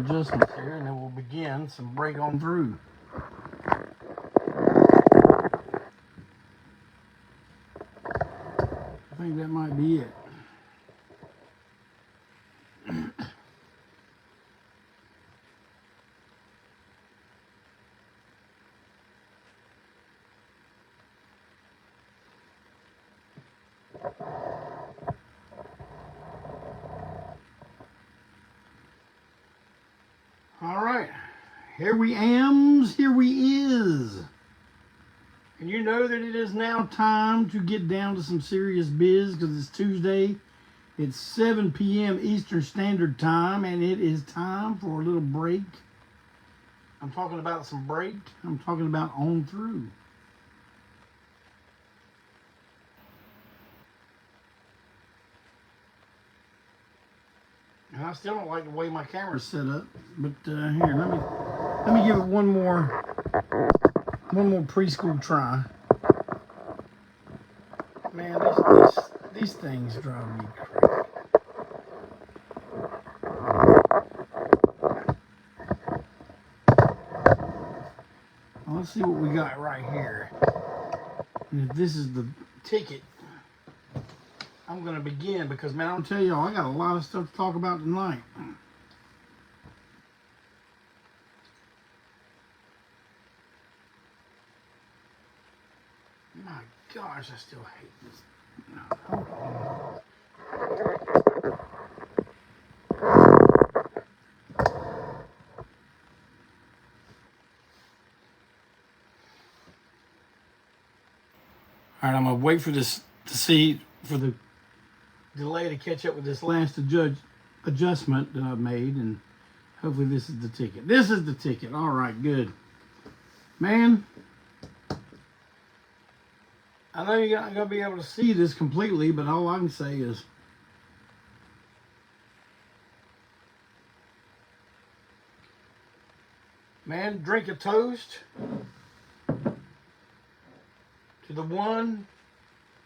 adjustments here, and then we'll begin some break on through. I think that might be it. All right, here we is. And you know that it is now time to get down to some serious biz because it's Tuesday. It's 7 p.m. Eastern Standard Time, and it is time for a little break. I'm talking about some break. I'm talking about on through. And I still don't like the way my camera's set up, but here, let me give it one more preschool try. Man, these things drive me crazy. Well, let's see what we got right here. And if this is the ticket, I'm going to begin because, man, I'll tell y'all, I got a lot of stuff to talk about tonight. My gosh, I still hate this. Hold on. All right, I'm going to wait for this to see, for the delay to catch up with this last adjustment that I've made, and hopefully this is the ticket. This is the ticket. All right, good. Man, I know you're not going to be able to see this completely, but all I can say is man, drink a toast to the one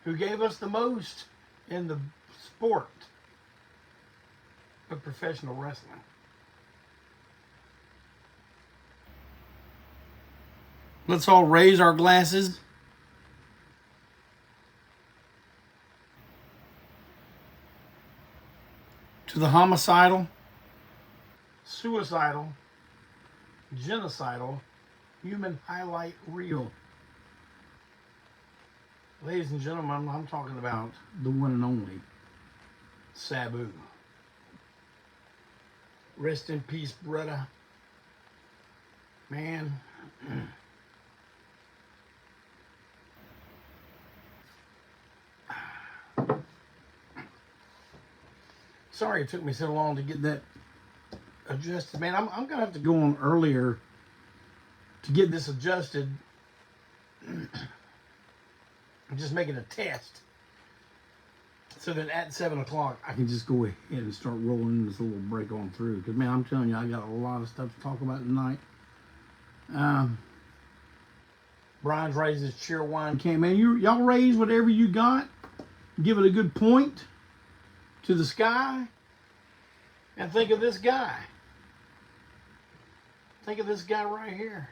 who gave us the most in the sport of professional wrestling. Let's all raise our glasses. To the homicidal, suicidal, genocidal, human highlight reel. Ladies and gentlemen, I'm talking about the one and only SABU. Rest in peace, brother. Man. Sorry it took me so long to get that adjusted. Man, I'm going to have to go on earlier to get this adjusted. I'm just making a test so that at 7 o'clock I can just go ahead and start rolling this little break on through. Because, man, I'm telling you, I got a lot of stuff to talk about tonight. Brian's raised his cheer wine can. Man, y'all raise whatever you got. Give it a good point to the sky. And think of this guy. Think of this guy right here.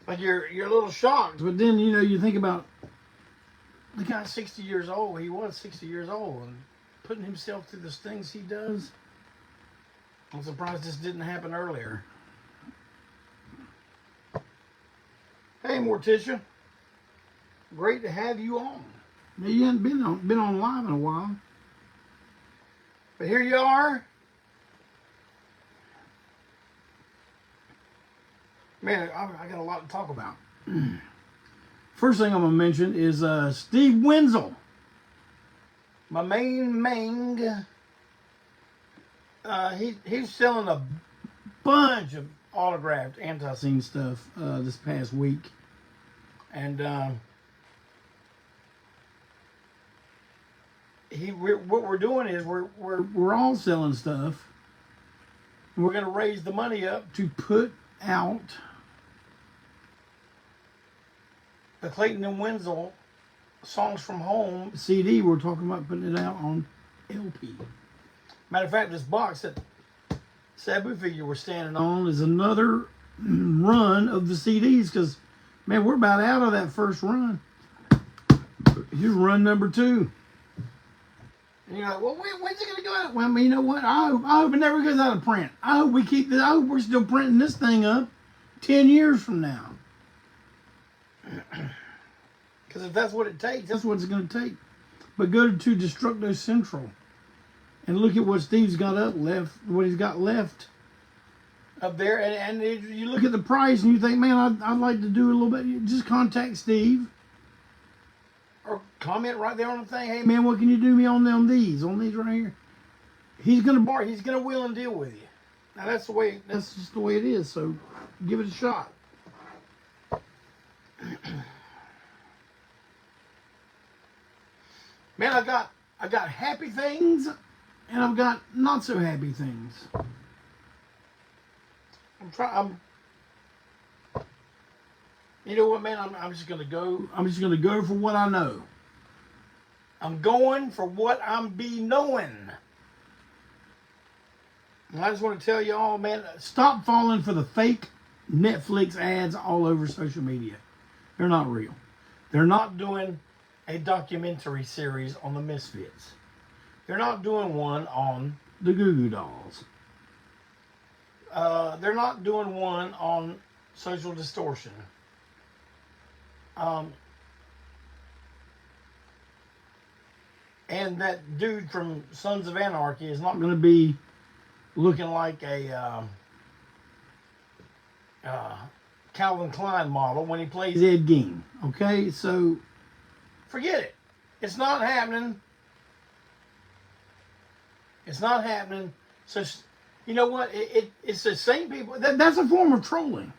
Like you're a little shocked, but then you think about the guy's 60 years old. He was 60 years old, and putting himself through the things he does. I'm surprised this didn't happen earlier. Hey, Morticia, great to have you on. Now, you hadn't been on live in a while, but here you are. Man, I got a lot to talk about. First thing I'm going to mention is Steve Wensil. My main Mang. He's selling a bunch of autographed Antiseen stuff this past week. And what we're doing is we're all selling stuff. We're going to raise the money up to put out the Clayton and Wensil Songs from Home CD. We're talking about putting it out on LP. Matter of fact, this box that SABU figure we're standing on is another run of the CDs because, man, we're about out of that first run. Here's run number 2. And you're like, well, when's it going to go out? Well, I mean, you know what? I hope it never goes out of print. I hope we keep this. I hope we're still printing this thing up 10 years from now. Because if that's what it takes, that's what it's going to take. But go to Destructo Central and look at what Steve's got what he's got left up there. And you look at the price and you think, man, I'd like to do a little bit. Just contact Steve. Or comment right there on the thing. Hey, man, what can you do me on these right here? He's going to wheel and deal with you. Now, that's just the way it is. So give it a shot. Man, I got happy things and I've got not so happy things. You know what, man? I'm just gonna go. I'm just gonna go for what I know. I'm going for what I'm be knowing. And I just want to tell you all, man, stop falling for the fake Netflix ads all over social media. They're not real. They're not doing a documentary series on the Misfits. They're not doing one on the Goo Goo Dolls. They're not doing one on Social Distortion. And that dude from Sons of Anarchy is not going to be looking like a Calvin Klein model when he plays Ed Gein. Okay, so forget it. It's not happening. It's not happening. So you know what? It's the same people. That's a form of trolling.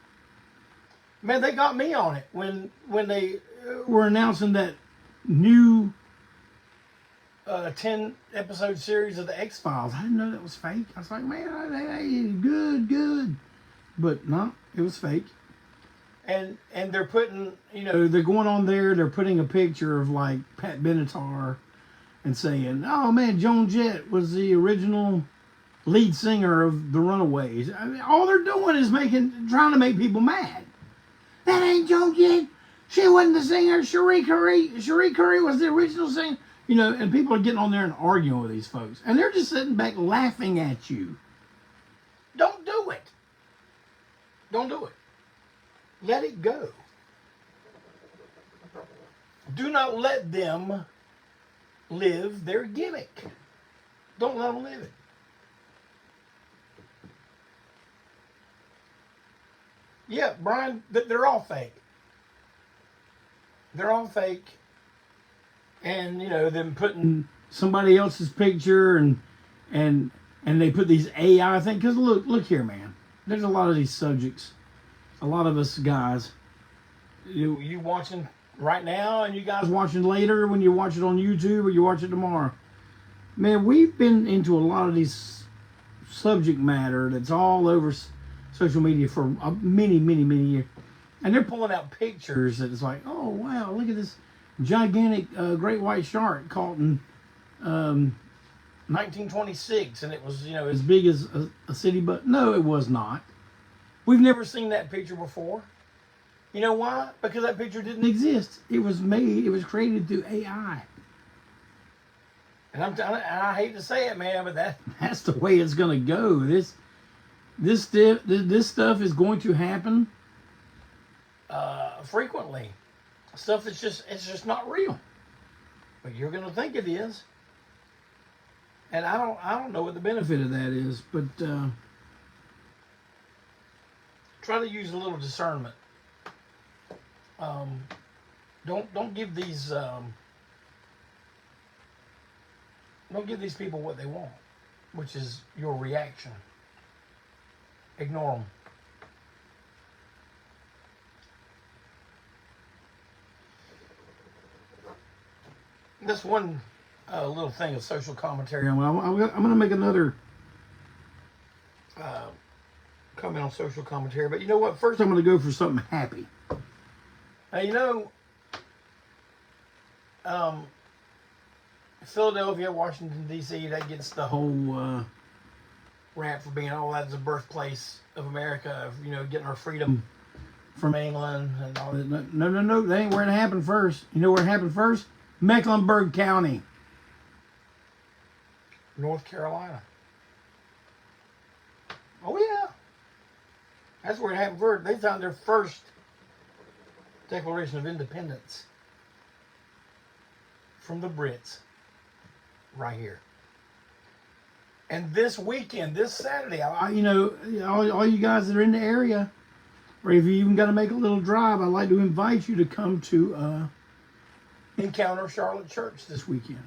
Man, they got me on it when they were announcing that new 10-episode series of the X-Files. I didn't know that was fake. I was like, man, hey, good. But no, it was fake. And they're putting, they're going on there, they're putting a picture of like Pat Benatar and saying, oh man, Joan Jett was the original lead singer of the Runaways. I mean, all they're doing is trying to make people mad. That ain't Joan Jett. She wasn't the singer. Cherie Curry was the original singer. And people are getting on there and arguing with these folks. And they're just sitting back laughing at you. Don't do it. Don't do it. Let it go. Do not let them live their gimmick. Don't let them live it. Yeah, Brian, they're all fake. They're all fake. And, them putting somebody else's picture and they put these AI things. Because look here, man. There's a lot of these subjects. A lot of us guys, you watching right now and you guys watching later when you watch it on YouTube or you watch it tomorrow. Man, we've been into a lot of these subject matter that's all over social media for many years. And they're pulling out pictures that it's like, oh, wow, look at this gigantic great white shark caught in 1926. And it was, as big as a city. But no, it was not. We've never seen that picture before. You know why? Because that picture didn't exist. It was created through AI. And I hate to say it, man, but that's the way it's going to go. This stuff is going to happen frequently. Stuff that's just not real. But you're going to think it is. And I don't know what the benefit of that is, but try to use a little discernment. Don't give these people what they want, which is your reaction. Ignore them. That's one little thing of social commentary. I'm going to make another comment on social commentary. But you know what? First, I'm going to go for something happy. Now, Philadelphia, Washington, D.C., that gets the whole rap for being, oh, that's the birthplace of America, of, getting our freedom from England and all that. No, that ain't where it happened first. You know where it happened first? Mecklenburg County, North Carolina. Oh, yeah. That's where it happened first. They found their first Declaration of Independence from the Brits right here. And this weekend, this Saturday, all you guys that are in the area, or if you even got to make a little drive, I'd like to invite you to come to Encounter Charlotte Church this weekend.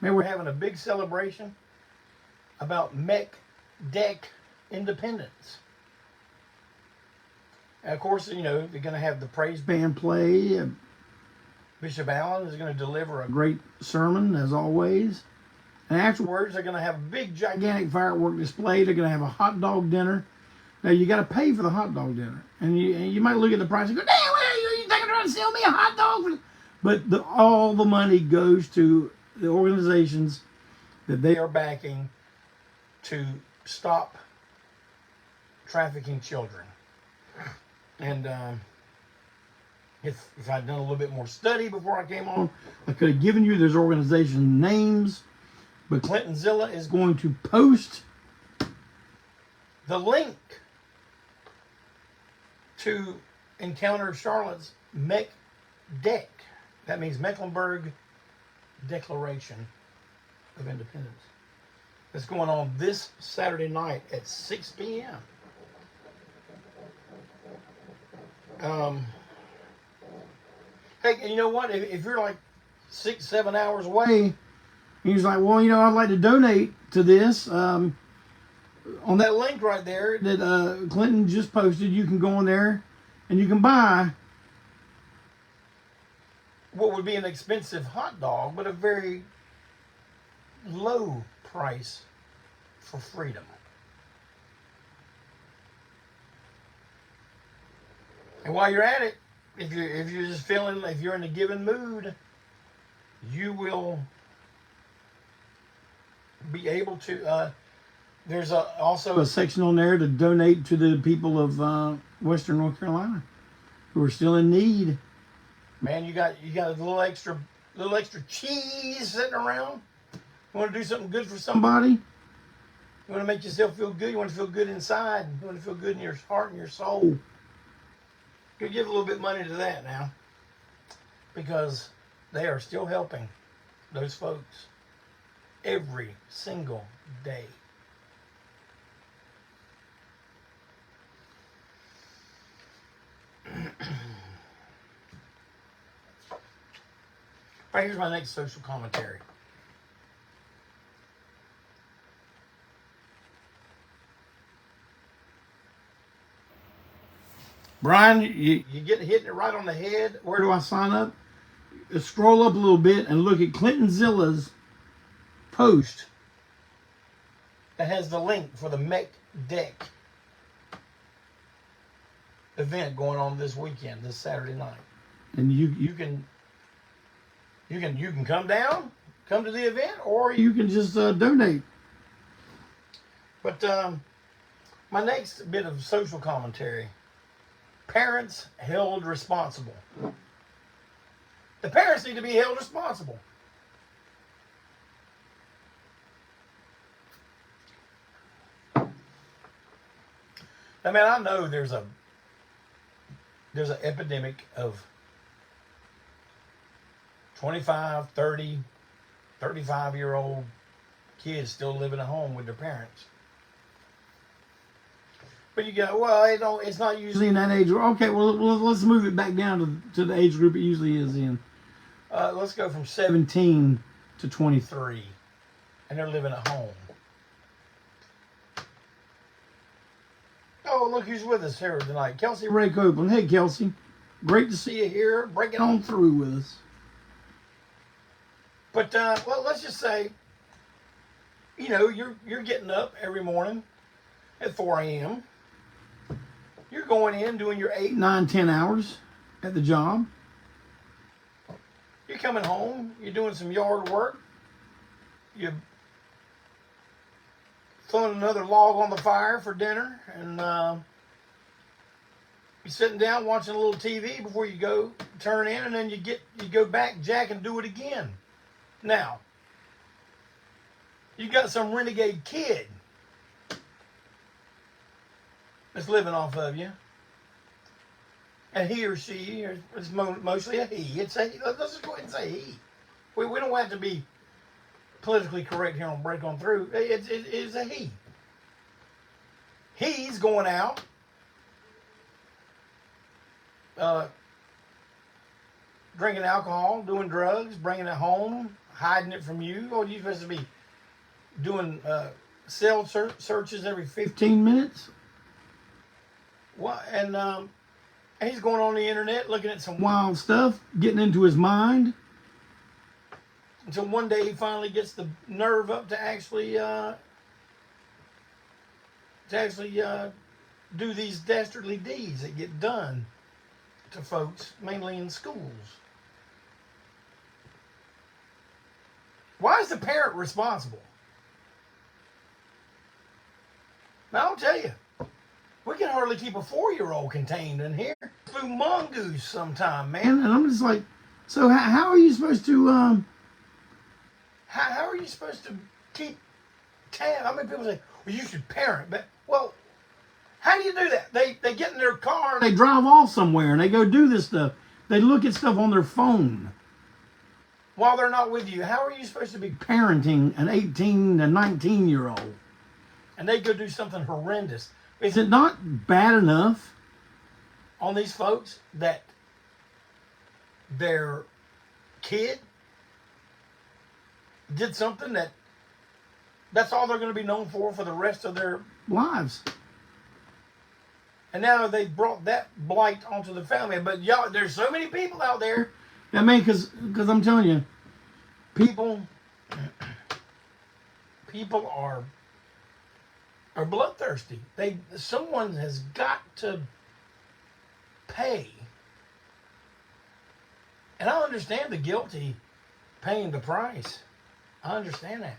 Man, we're having a big celebration about Deck Independence. And of course, they're going to have the praise band play. Bishop Allen is going to deliver a great sermon, as always. And afterwards, they're going to have a big, gigantic firework display. They're going to have a hot dog dinner. Now, you got to pay for the hot dog dinner. And you might look at the price and go, damn, you think you're trying to sell me a hot dog? But all the money goes to the organizations that they are backing to stop trafficking children. And if I'd done a little bit more study before I came on, I could have given you those organization names. But Clinton Zilla is going to post the link to Encounter Charlotte's Deck. That means Mecklenburg Declaration of Independence. That's going on this Saturday night at 6 p.m. Hey, and you know what? If you're like 6-7 hours away, he's like, well, I'd like to donate to this. On that link right there that Clinton just posted, you can go on there and you can buy what would be an expensive hot dog, but a very low price for freedom. And while you're at it, if you're just feeling, if you're in a given mood, you will be able to. There's also a section on there to donate to the people of Western North Carolina who are still in need. Man, you got a little extra cheese sitting around. You want to do something good for somebody? You want to make yourself feel good? You want to feel good inside? You want to feel good in your heart and your soul? You give a little bit of money to that now, because they are still helping those folks every single day. All right, here's my next social commentary. Brian, you get hitting it right on the head. Where do I sign up? Scroll up a little bit and look at Clinton Zilla's post that has the link for the Deck event going on this weekend, this Saturday night. And you can come down, come to the event, or you can just donate. But my next bit of social commentary: parents held responsible. The parents need to be held responsible. I mean, I know there's an epidemic of 25, 30, 35-year-old kids still living at home with their parents. But you go, well, it's not usually in that age group. Okay, well, let's move it back down to the age group it usually is in. Let's go from 17 to 23, and they're living at home. Oh, look who's with us here tonight. Kelsey Ray Copeland. Hey, Kelsey. Great to see you here. Breaking on through with us. But, well, let's just say, you're getting up every morning at 4 a.m. You're going in, doing your 8, 9, 10 hours at the job. You're coming home. You're doing some yard work. you throwing another log on the fire for dinner, and you're sitting down watching a little TV before you go turn in, and then you go back, jack, and do it again. Now, you got some renegade kid that's living off of you, and he or she, or it's mostly a he. Let's just go ahead and say he. We don't have to be politically correct here on Break On Through. It's a he. He's going out, drinking alcohol, doing drugs, bringing it home, hiding it from you. Or are you supposed to be doing cell searches every 15 minutes? What? And he's going on the internet looking at some wild stuff, getting into his mind. Until one day he finally gets the nerve up to actually do these dastardly deeds that get done to folks, mainly in schools. Why is the parent responsible? Now, I'll tell you, we can hardly keep a 4-year-old contained in here. Flew mongoose sometime, man. And I'm just like, so how are you supposed to, how are you supposed to keep tab? I mean, people say, well, you should parent. But, well, how do you do that? They get in their car and they drive off somewhere and they go do this stuff. They look at stuff on their phone while they're not with you. How are you supposed to be parenting an 18 to 19-year-old? And they go do something horrendous. Is it not bad enough on these folks that their kid did something that's all they're going to be known for the rest of their lives? And now they brought that blight onto the family. But y'all, there's so many people out there. I mean, because I'm telling you, people are bloodthirsty. Someone has got to pay. And I understand the guilty paying the price. I understand that.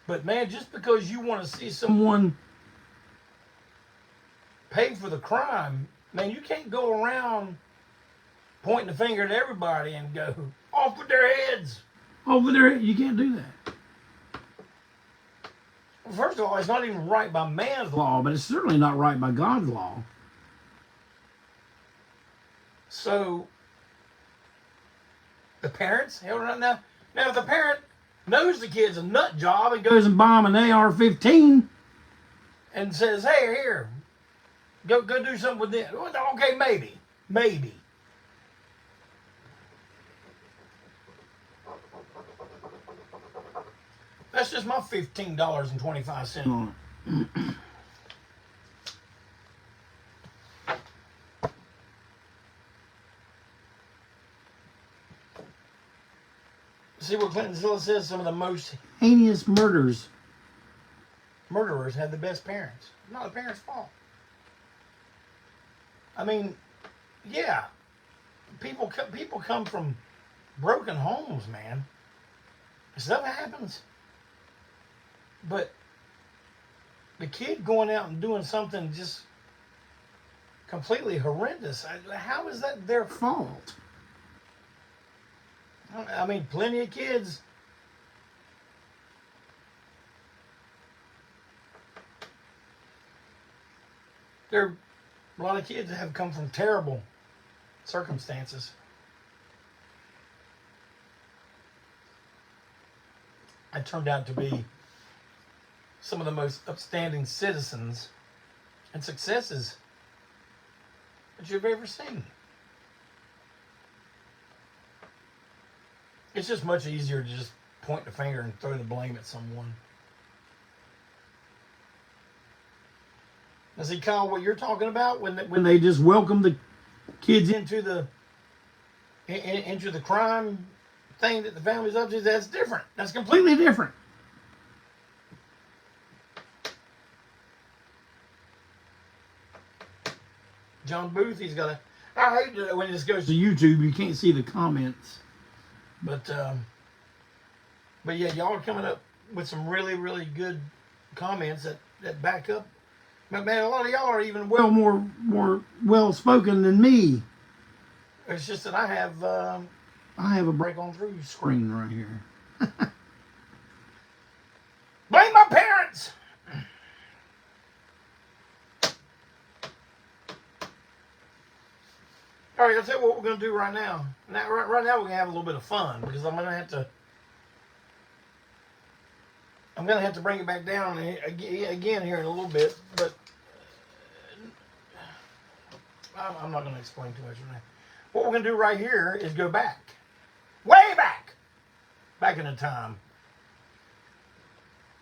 But man, just because you want to see someone pay for the crime, man, you can't go around pointing the finger at everybody and go, off with their heads. Off with their heads. You can't do that. Well, first of all, it's not even right by man's law, but it's certainly not right by God's law. So, the parents, held right now if the parent knows the kid's a nut job and goes and buys him an AR-15 and says, hey, here, go do something with this. Okay, maybe. That's just my $15.25 See what Clinton Zilla says, some of the most heinous murderers have the best parents. Not the parents' fault. I mean, yeah, people come from broken homes, man. Stuff happens. But the kid going out and doing something just completely horrendous, how is that their fault? I mean, plenty of kids a lot of kids have come from terrible circumstances. I turned out to be some of the most upstanding citizens and successes that you've ever seen. It's just much easier to just point the finger and throw the blame at someone. Now, see, Kyle, what you're talking about when they just welcome the kids into the crime thing that the family's up to, that's different. That's completely different. John Booth, I hate that when this goes to YouTube, you can't see the comments. But yeah, y'all are coming up with some really, really good comments that back up. But man, a lot of y'all are even more well spoken than me. It's just that I have a break on through screen right here. Blame my parents. All right, I'll tell you what we're going to do right now. Right now we're going to have a little bit of fun because I'm going to have to bring it back down again here in a little bit, but I'm not going to explain too much right now. What we're going to do right here is go back, way back in the time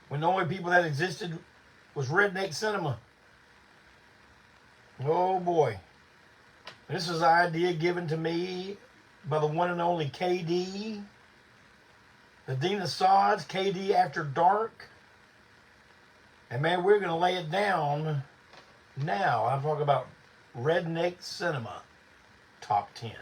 when the only people that existed was redneck cinema. Oh boy. This was an idea given to me by the one and only KD. The Dean of Sods, KD After Dark. And man, we're going to lay it down now. I'm talking about Redneck Cinema Top 10.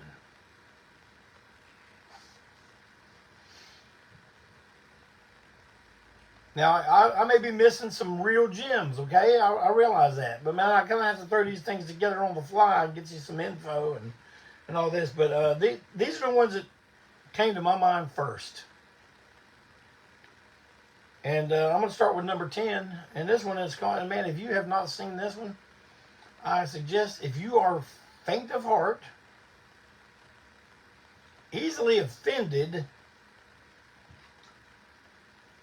Now, I may be missing some real gems, okay? I realize that. But man, I kind of have to throw these things together on the fly and get you some info and all this. But these are the ones that came to my mind first. And I'm going to start with number 10. And this one is called, and man, if you have not seen this one, I suggest if you are faint of heart, easily offended,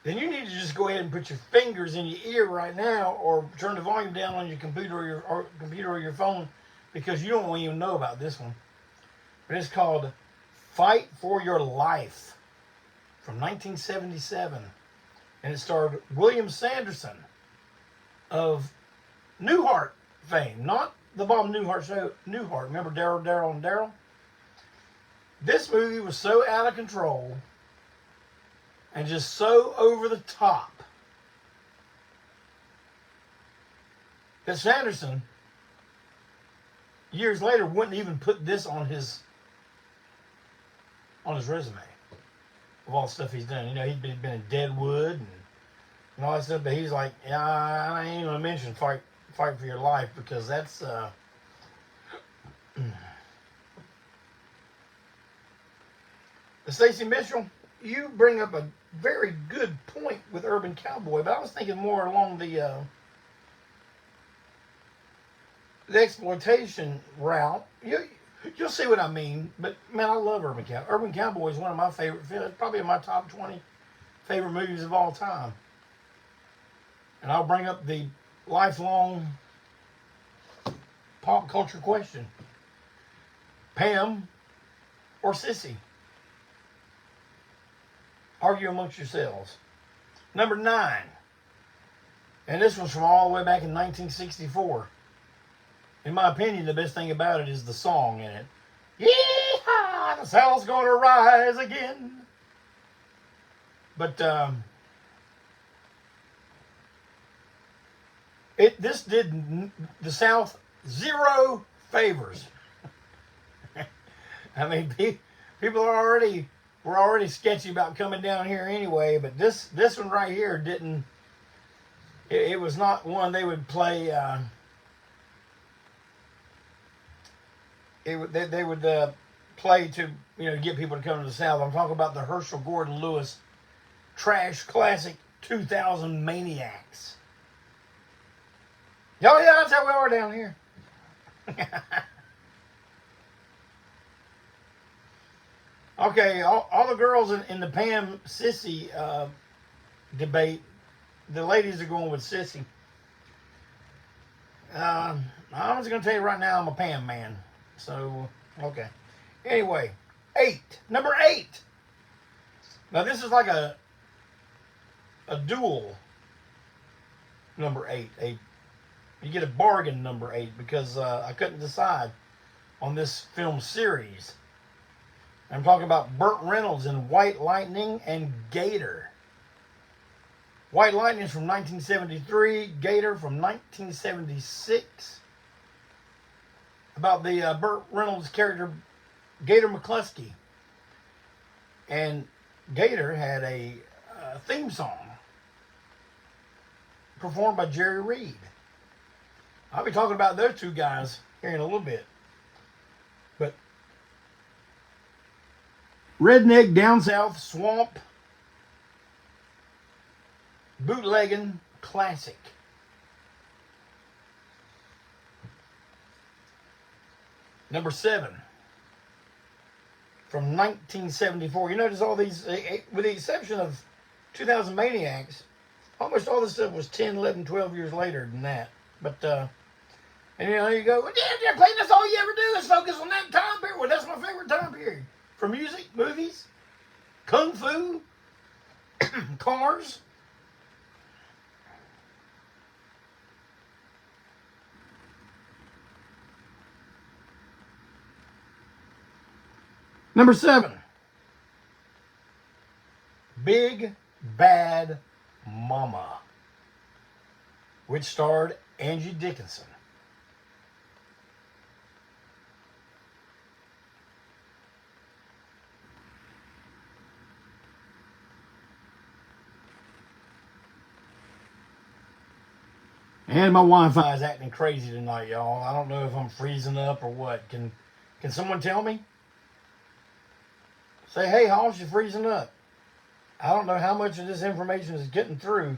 then you need to just go ahead and put your fingers in your ear right now or turn the volume down on your computer or your phone because you don't even know about this one. But it's called Fight for Your Life from 1977. And it starred William Sanderson of Newhart fame, not the Bob Newhart show. Newhart, remember Daryl and Daryl? This movie was so out of control and just so over the top that Sanderson, years later, wouldn't even put this on his resume of all the stuff he's done. You know, he'd been in Deadwood and all that stuff, but he's like, yeah, I ain't gonna mention Fight for Your Life because that's Stacey Mitchell, you bring up a very good point with Urban Cowboy, but I was thinking more along the exploitation route. You'll see what I mean, but man, I love Urban Cowboy. Urban Cowboy is one of my favorite films, probably in my top 20 favorite movies of all time. And I'll bring up the lifelong pop culture question: Pam or Sissy? Argue amongst yourselves. Number 9. And this was from all the way back in 1964. In my opinion, the best thing about it is the song in it. Yeehaw! The sun's gonna rise again. But this did the South zero favors. I mean, people were already sketchy about coming down here anyway, but this one right here didn't. It was not one they would play. They would play to get people to come to the South. I'm talking about the Herschel Gordon Lewis trash classic 2000 Maniacs. Oh yeah, that's how we are down here. Okay, all the girls in the Pam Sissy debate, the ladies are going with Sissy. I'm just going to tell you right now, I'm a Pam man. So, okay. Anyway, number 8. Now this is like a dual number 8. You get a bargain number 8 because I couldn't decide on this film series. I'm talking about Burt Reynolds in White Lightning and Gator. White Lightning is from 1973, Gator from 1976. About the Burt Reynolds character, Gator McCluskey. And Gator had a theme song performed by Jerry Reed. I'll be talking about those two guys here in a little bit. But Redneck, Down South, Swamp, bootlegging classic. Number 7, from 1974. You notice all these, with the exception of 2000 Maniacs, almost all this stuff was 10, 11, 12 years later than that. But, and you know, you go, well, yeah, Clayton, that's all you ever do is focus on that time period. Well, that's my favorite time period. For music, movies, kung fu, cars. Number 7, Big Bad Mama, which starred Angie Dickinson. And my Wi-Fi is acting crazy tonight, y'all. I don't know if I'm freezing up or what. Can someone tell me? Say, hey, Hoss, you're freezing up. I don't know how much of this information is getting through.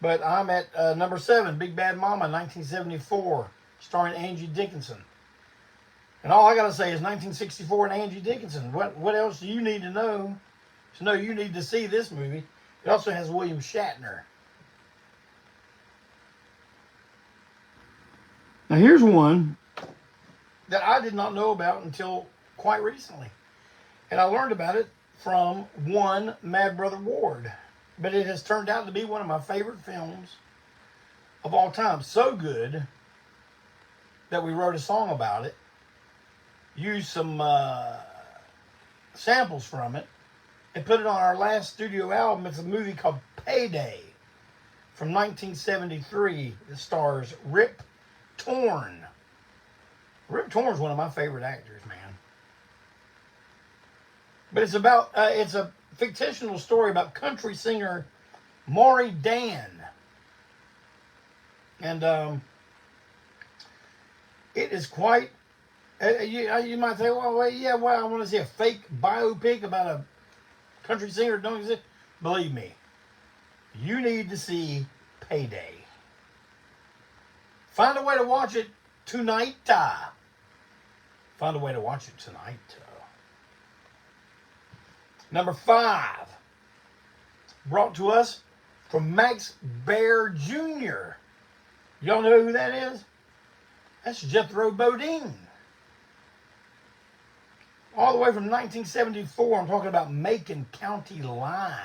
But I'm at number 7, Big Bad Mama, 1974, starring Angie Dickinson. And all I got to say is 1964 and Angie Dickinson. What else do you need to know you need to see this movie? It also has William Shatner. Now here's one that I did not know about until quite recently. And I learned about it from one Mad Brother Ward. But it has turned out to be one of my favorite films of all time. So good that we wrote a song about it. Used some samples from it. And put it on our last studio album. It's a movie called Payday from 1973. It stars Rip Torn. Rip Torn's one of my favorite actors, man. But it's about, it's a fictional story about country singer Maury Dan. And it is quite, you might say, well, I want to see a fake biopic about a country singer that don't exist. Believe me, you need to see Payday. Find a way to watch it tonight. Find a way to watch it tonight. Number 5, brought to us from Max Baer Jr. Y'all know who that is? That's Jethro Bodine. All the way from 1974, I'm talking about Macon County Line.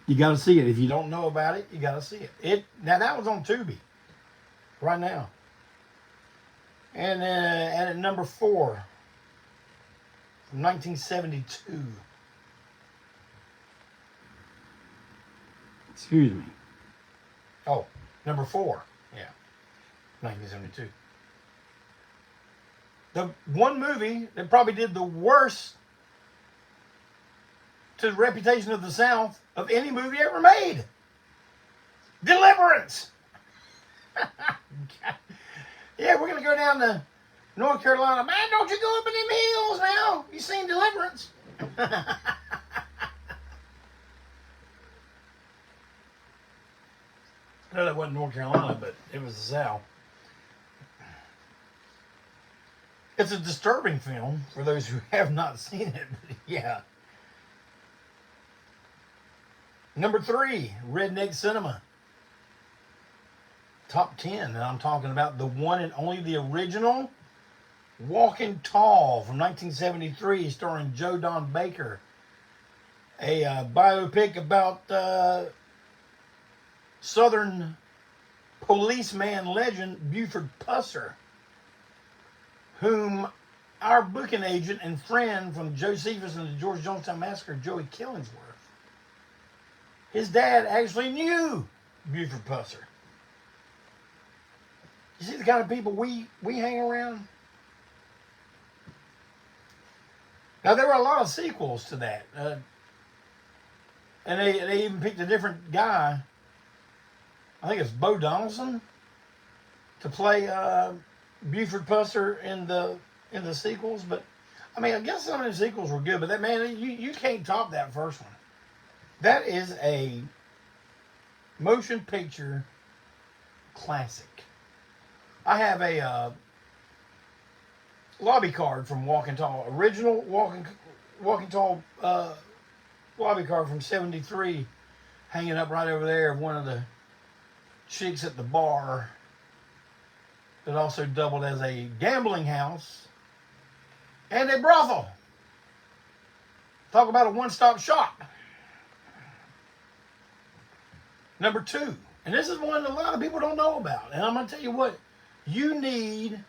You got to see it. If you don't know about it, you got to see it. Now, that was on Tubi right now. And at number 4, from 1972. Excuse me. Oh, number 4. Yeah, 1972. The one movie that probably did the worst to the reputation of the South of any movie ever made. Deliverance. Yeah, we're going to go down to North Carolina. Man, don't you go up in them hills now. You seen Deliverance. No, that wasn't North Carolina, but it was the South. It's a disturbing film for those who have not seen it. Yeah. Number 3, Redneck Cinema. Top 10. And I'm talking about the one and only the original Walking Tall from 1973, starring Joe Don Baker. A biopic about Southern policeman legend Buford Pusser, whom our booking agent and friend from Josephus and the George Jonestown Massacre, Joey Killingsworth, his dad actually knew Buford Pusser. You see the kind of people we hang around? Now, there were a lot of sequels to that. And they even picked a different guy. I think it's Bo Donaldson to play Buford Pusser in the sequels. But I mean, I guess some of the sequels were good. But that man, you can't top that first one. That is a motion picture classic. I have a lobby card from Walking Tall, original Walking Tall lobby card from '73, hanging up right over there of one of the chicks at the bar that also doubled as a gambling house and a brothel. Talk about a one-stop shop. Number 2, and this is one that a lot of people don't know about, and I'm going to tell you what, you need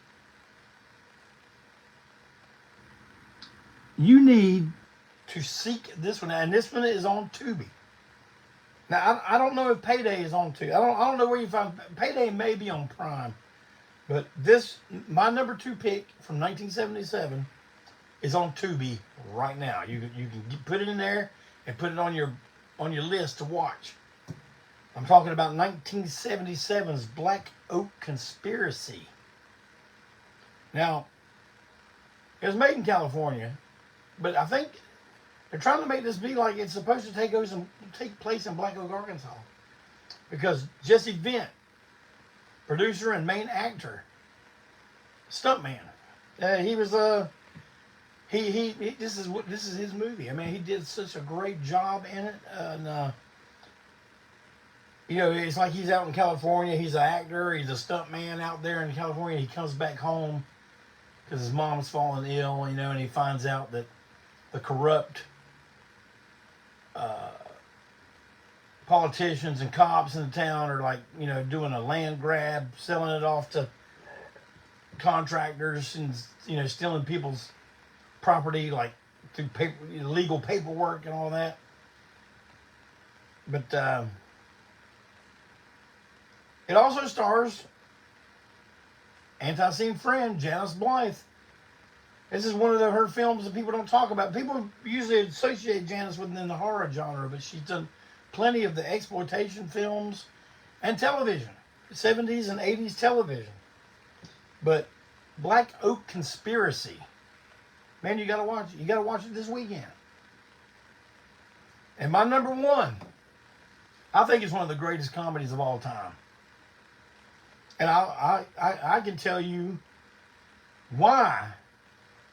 to seek this one out, and this one is on Tubi. Now, I don't know if Payday is on Tubi. I don't know where you find Payday. May be on Prime, but my number 2 pick from 1977 is on Tubi right now. You can put it in there and put it on your list to watch. I'm talking about 1977's Black Oak Conspiracy. Now, it was made in California, but I think they're trying to make this be like it's supposed to take place in Black Oak, Arkansas. Because Jesse Vint, producer and main actor, stuntman, he was this is his movie. I mean, he did such a great job in it, and you know, it's like he's out in California. He's an actor. He's a stuntman out there in California. He comes back home because his mom's fallen ill, you know, and he finds out that the corrupt politicians and cops in the town are, like, you know, doing a land grab, selling it off to contractors and, you know, stealing people's property, like, through legal paperwork and all that. But it also stars Antiseen friend Janice Blythe. This is one of her films that people don't talk about. People usually associate Janice within the horror genre, but she's done plenty of the exploitation films and television, 70s and 80s television. But Black Oak Conspiracy, man, you gotta watch it. You gotta watch it this weekend. And my number 1, I think it's one of the greatest comedies of all time. And I can tell you why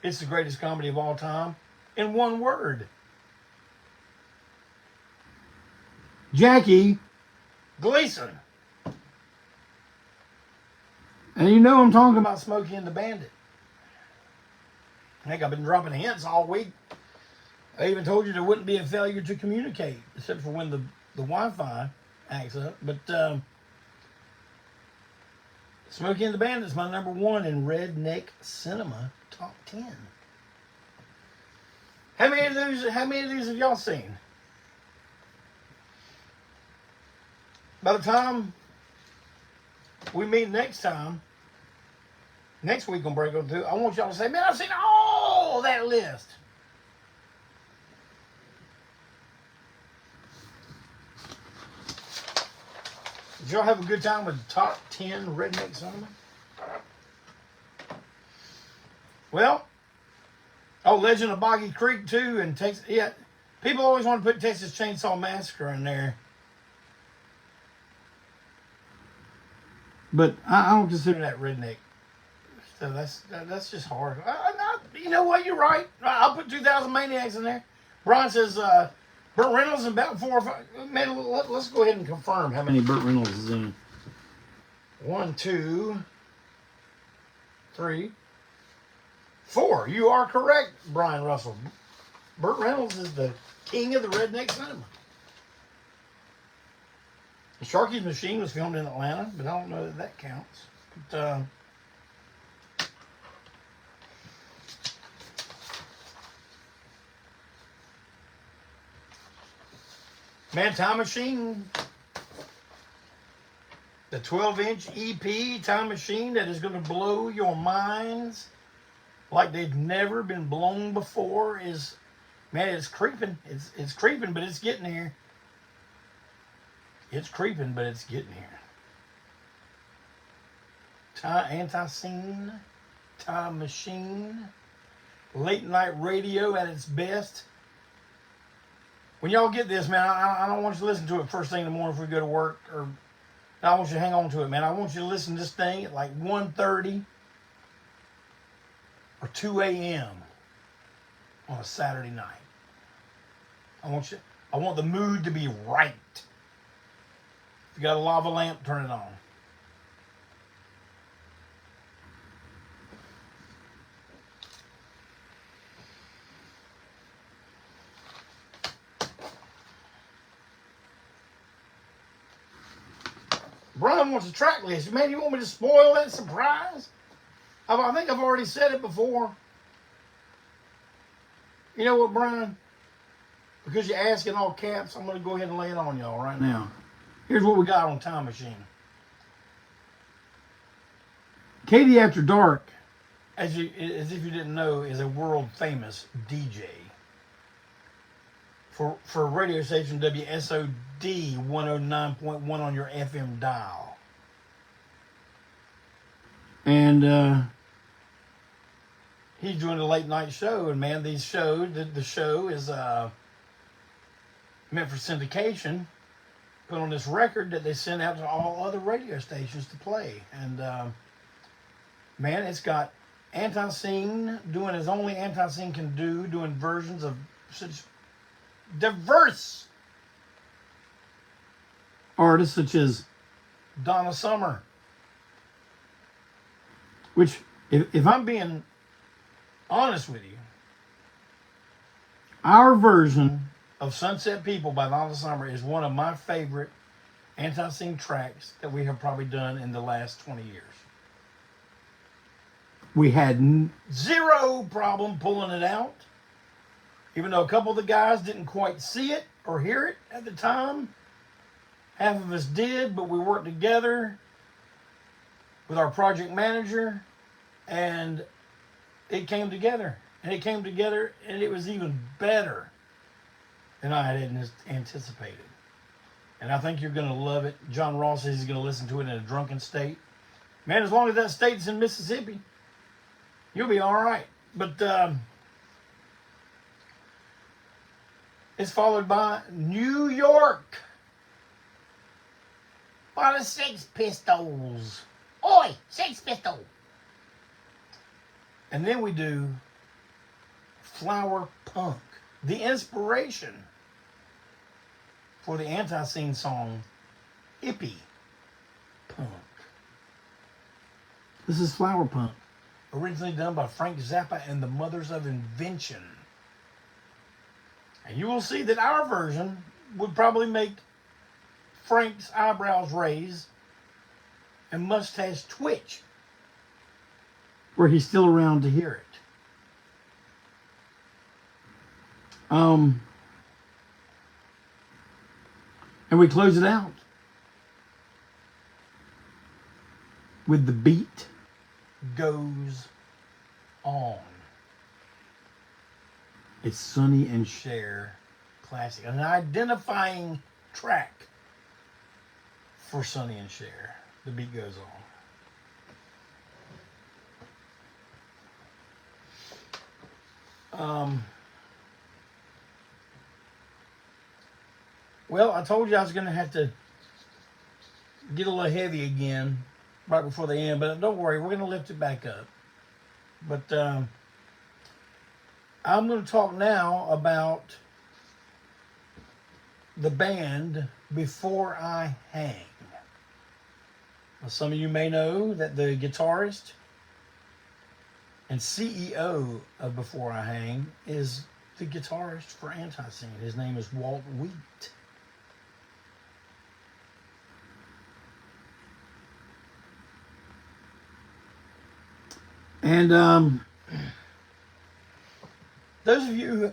it's the greatest comedy of all time in one word. Jackie Gleason. And you know I'm talking about Smokey and the Bandit. Heck, I've been dropping hints all week. I even told you there wouldn't be a failure to communicate, except for when the Wi-Fi acts up. But Smokey and the Bandit is my number 1 in Redneck Cinema Top 10. How many of these have y'all seen? By the time we meet next week on Break On Through, I want y'all to say, man, I've seen all that list. Did y'all have a good time with Top 10 Redneck Cinema? Well, Legend of Boggy Creek too, and Texas. Yeah, people always want to put Texas Chainsaw Massacre in there, but I don't consider that redneck. So that's just hard. You know what? You're right. I'll put 2000 Maniacs in there. Brian says Burt Reynolds in about 4 or 5. Man, let's go ahead and confirm how many Burt Reynolds is in. 1, 2, 3, 4. You are correct, Brian Russell. Burt Reynolds is the king of the redneck cinema. Sharky's Machine was filmed in Atlanta, but I don't know that counts. But, man, Time Machine, the 12-inch EP Time Machine that is going to blow your minds like they've never been blown before is, man, it's creeping. It's creeping, but it's getting here. It's creeping, but it's getting here. Antiseen, Time Machine, late night radio at its best. When y'all get this, man, I don't want you to listen to it first thing in the morning if we go to work, or I want you to hang on to it, man. I want you to listen to this thing at like 1:30 or 2 a.m. on a Saturday night. I want the mood to be right. If you got a lava lamp, turn it on. Brian wants a track list. Man, you want me to spoil that surprise? I think I've already said it before. You know what, Brian? Because you're asking all caps, I'm going to go ahead and lay it on y'all right now. Here's what we got on Time Machine. Katie After Dark, as if you didn't know, is a world famous DJ for radio station WSOD 109.1 on your FM dial. And he's doing a late night show, and man, the show is meant for syndication, put on this record that they send out to all other radio stations to play. And man, it's got Antiseen doing as only Antiseen can do, doing versions of such diverse artists such as Donna Summer. Which, if I'm being honest with you, our version of Sunset People by Donna Summer is one of my favorite Antiseen tracks that we have probably done in the last 20 years. We had zero problem pulling it out, even though a couple of the guys didn't quite see it or hear it at the time. Half of us did, but we worked together with our project manager, and it came together. And it came together, and it was even better than I had anticipated. And I think you're going to love it. John Ross says he's going to listen to it in a drunken state. Man, as long as that state's in Mississippi, you'll be all right. But it's followed by New York by the Sex Pistols. Oi, Sex Pistol. And then we do Flower Punk, the inspiration for the Antiseen song Hippie Punk. This is Flower Punk, originally done by Frank Zappa and the Mothers of Invention. And you will see that our version would probably make Frank's eyebrows raise and mustache twitch, were he still around to hear it. And we close it out with The Beat Goes On. It's Sonny and Cher classic, an identifying track for Sonny and Cher. The beat goes on. Well, I told you I was going to have to get a little heavy again right before the end, but don't worry, we're going to lift it back up. But I'm going to talk now about the band Before I Hang. Now, some of you may know that the guitarist and CEO of Before I Hang is the guitarist for Antiseen. His name is Walt Wheat. And those of you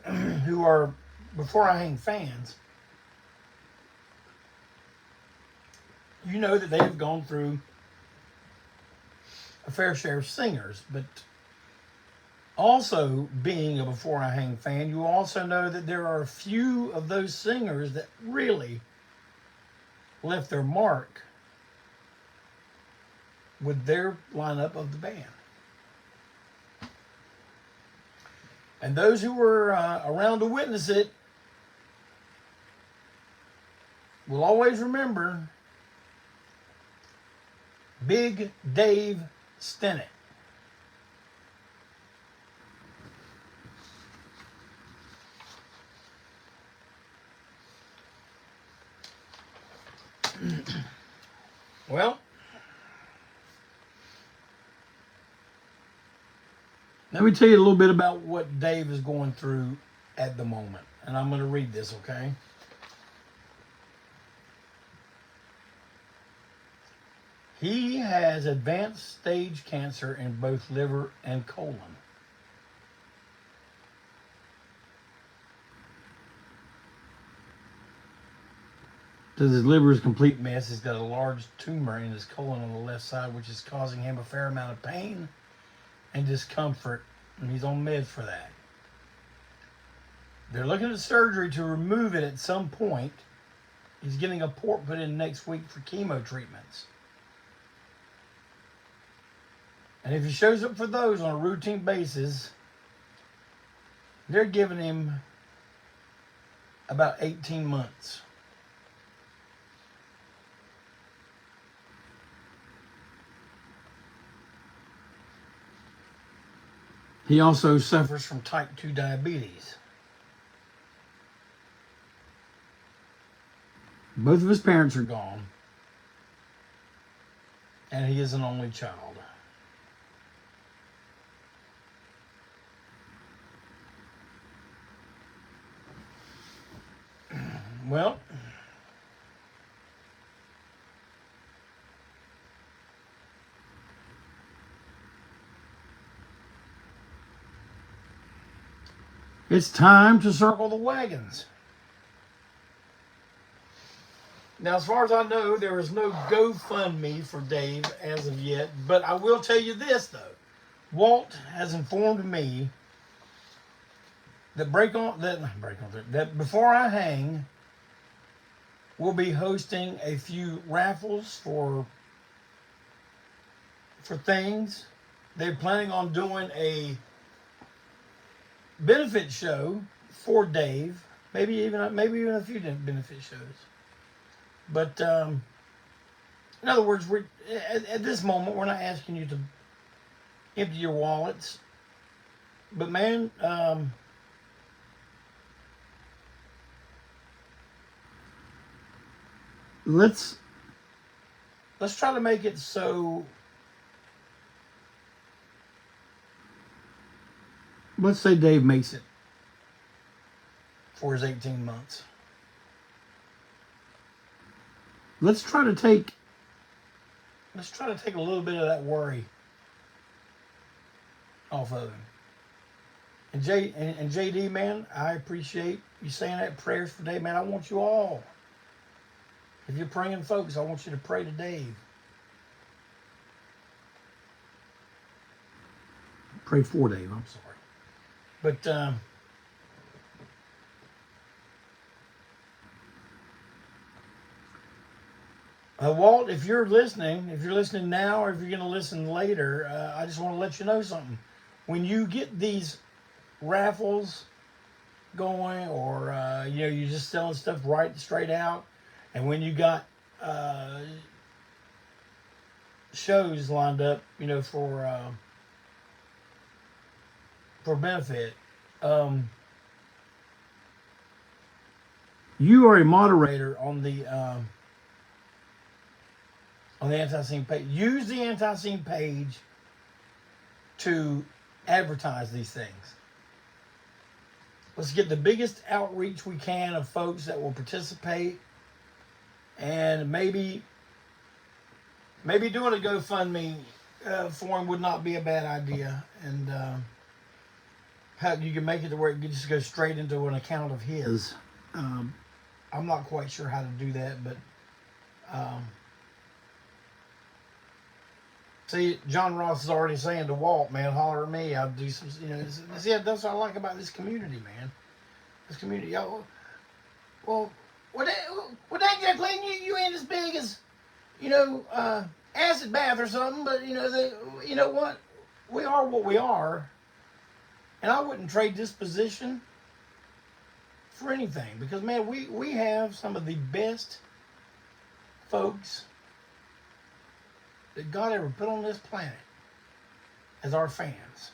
who are Before I Hang fans, you know that they have gone through a fair share of singers, but also being a Before I Hang fan, you also know that there are a few of those singers that really left their mark with their lineup of the band. And those who were around to witness it will always remember Big Dave Stennett. Well, let me tell you a little bit about what Dave is going through at the moment. And I'm going to read this, okay? He has advanced stage cancer in both liver and colon. Says his liver is a complete mess. He's got a large tumor in his colon on the left side, which is causing him a fair amount of pain and discomfort, and he's on meds for that. They're looking at surgery to remove it at some point. He's getting a port put in next week for chemo treatments. And if he shows up for those on a routine basis, they're giving him about 18 months. He also suffers from type 2 diabetes. Both of his parents are gone, and he is an only child. Well, it's time to circle the wagons. Now, as far as I know, there is no GoFundMe for Dave as of yet, but I will tell you this, though. Walt has informed me that that Before I Hang will be hosting a few raffles for things. They're planning on doing a benefit show for Dave, maybe even a few benefit shows. But in other words, we're at this moment we're not asking you to empty your wallets, but man, let's try to make it so. Let's say Dave makes it for his 18 months. Let's try to take a little bit of that worry off of him. And JD, man, I appreciate you saying that. Prayers for Dave, man. I want you all, if you're praying folks, I want you to pray to Dave. Pray for Dave, I'm sorry. But Walt, if you're listening now, or if you're going to listen later, I just want to let you know something. When you get these raffles going, or you're just selling stuff right straight out, and when you got shows lined up, for benefit, you are a moderator on the Antiseen page. Use the Antiseen page to advertise these things. Let's get the biggest outreach we can of folks that will participate, and maybe doing a GoFundMe for him would not be a bad idea, and how you can make it to where it can just go straight into an account of his. I'm not quite sure how to do that, but see, John Ross is already saying to Walt, man, holler at me. I'll do some, see, that's what I like about this community, man. This community, y'all. Well, Well, dang it, Clayton, you ain't as big as, acid bath or something, but, you know what? We are what we are, and I wouldn't trade this position for anything, because, man, we have some of the best folks that God ever put on this planet as our fans.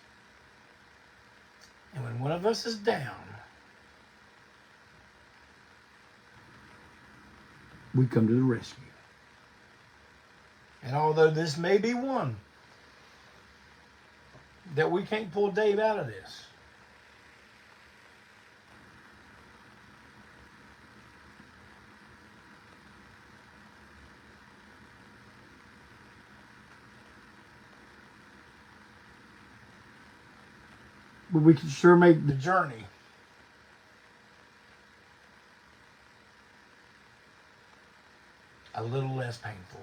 And when one of us is down, we come to the rescue. And although this may be one that we can't pull Dave out of this, but we can sure make the journey a little less painful.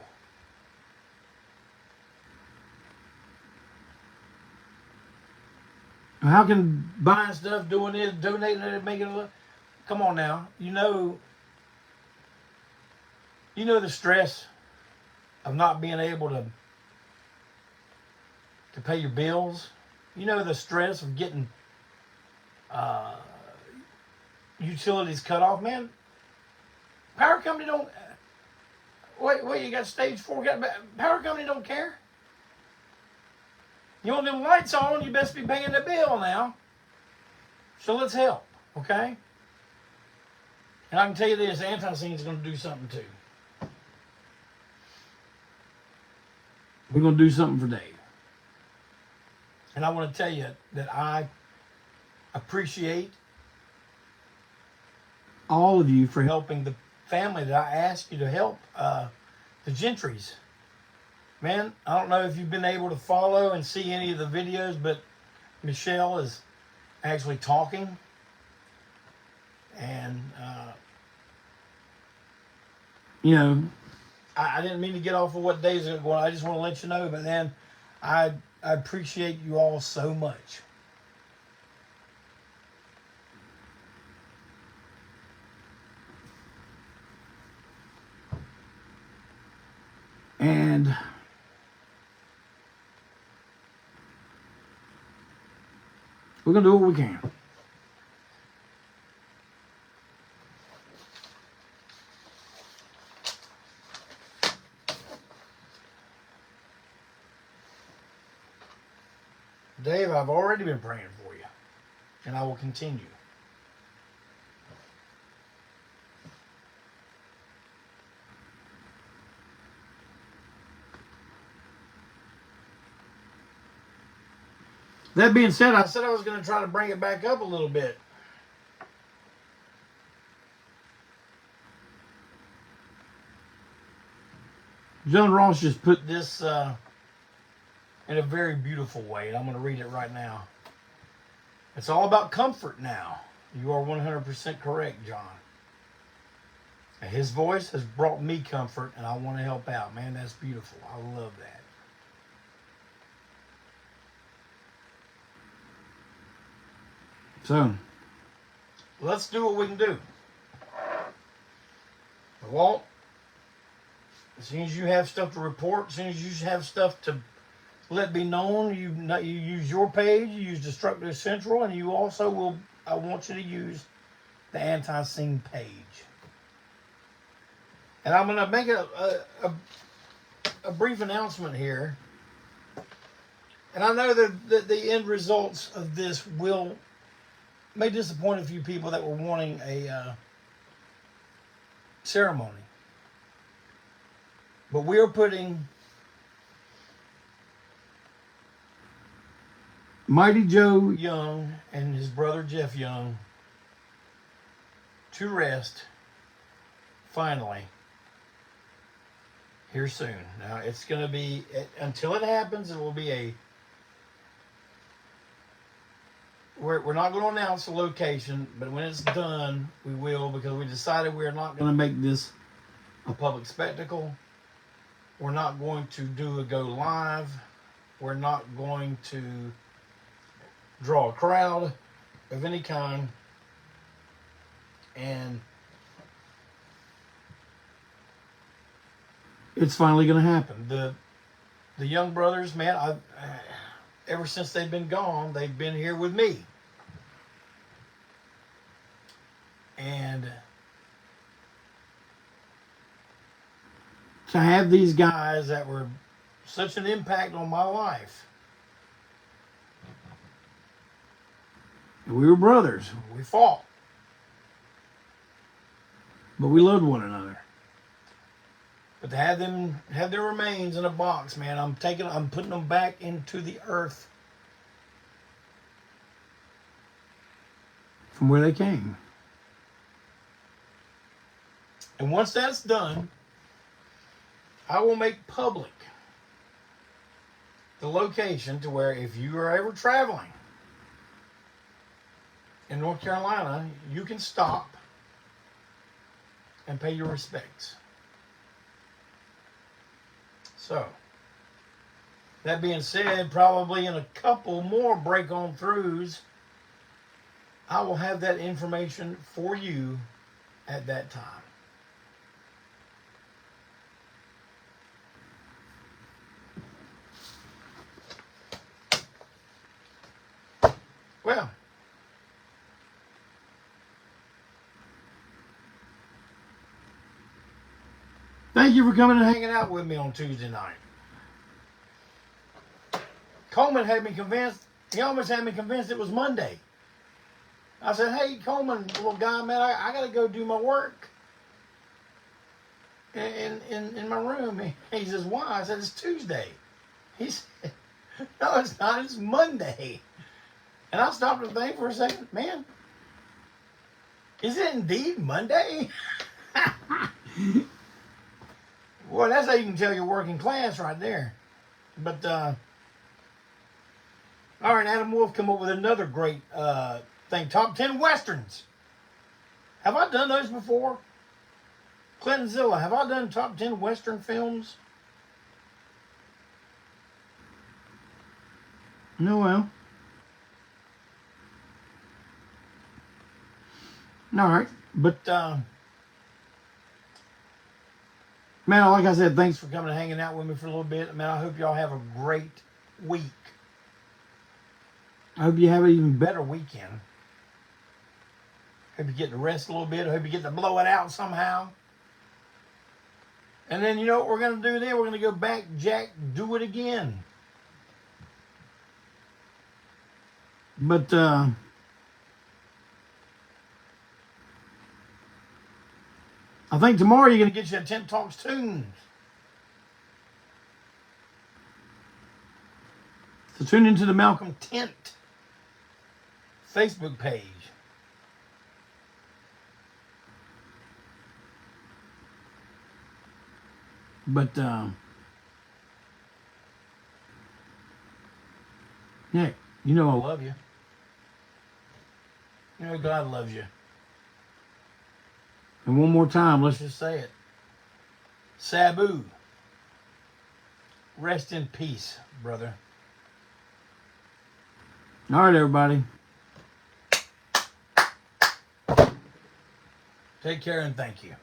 How can buying stuff, doing this, donating it, making it? Come on now, you know the stress of not being able to pay your bills. You know the stress of getting utilities cut off, man. Power company don't. Wait, you got stage 4. Power company don't care. You want them lights on, you best be paying the bill now. So let's help, okay? And I can tell you this, Antiseen is going to do something too. We're going to do something for Dave. And I want to tell you that I appreciate all of you for helping the family that I asked you to help, the Gentrys. Man, I don't know if you've been able to follow and see any of the videos, but Michelle is actually talking. And, I didn't mean to get off of what days are going on. I just want to let you know, but then I appreciate you all so much. And we're going to do what we can. Dave, I've already been praying for you, and I will continue. That being said, I said I was going to try to bring it back up a little bit. John Ross just put this in a very beautiful way, and I'm going to read it right now. It's all about comfort now. You are 100% correct, John. And his voice has brought me comfort, and I want to help out. Man, that's beautiful. I love that. So, let's do what we can do. Walt, as soon as you have stuff to report, as soon as you have stuff to let be known, you use your page, you use Destructive Central, and you also will, I want you to use the Antiseen page. And I'm going to make a brief announcement here. And I know that the end results of this may disappoint a few people that were wanting a ceremony. But we are putting Mighty Joe Young and his brother Jeff Young to rest, finally, here soon. Now, it's going to be, until it happens, it will be we're not going to announce the location, but when it's done, we will, because we decided we're not going to make this a public spectacle. We're not going to do a go live. We're not going to draw a crowd of any kind. And it's finally going to happen. The young brothers, man, ever since they've been gone, they've been here with me. And to have these guys that were such an impact on my life. We were brothers. We fought. But we loved one another. But to have them have their remains in a box, man, I'm putting them back into the earth from where they came. And once that's done, I will make public the location to where if you are ever traveling in North Carolina, you can stop and pay your respects. So, that being said, probably in a couple more break-on-throughs, I will have that information for you at that time. Well, thank you for coming and hanging out with me on Tuesday night. Coleman had me convinced, he almost had me convinced it was Monday. I said, hey, Coleman, little guy, man, I got to go do my work in my room. He says, why? I said, it's Tuesday. He said, no, it's not, it's Monday. And I stopped and think for a second, man, is it indeed Monday? Well, that's how you can tell you're working class right there. But, all right, Adam Wolf come up with another great thing. Top 10 Westerns. Have I done those before? Clinton Zilla, have I done top 10 Western films? No, well. All right, but man, like I said, thanks for coming and hanging out with me for a little bit. Man, I hope y'all have a great week. I hope you have an even better weekend. Hope you get to rest a little bit. I hope you get to blow it out somehow. And then you know what we're going to do then? We're going to go back, Jack, do it again. But I think tomorrow you're going to get you a Tent Talks Tunes. So tune into the Malcolm Tent Facebook page. But, Nick, you know I love you. You know God loves you. And one more time, let's just say it. SABU. Rest in peace, brother. All right, everybody. Take care and thank you.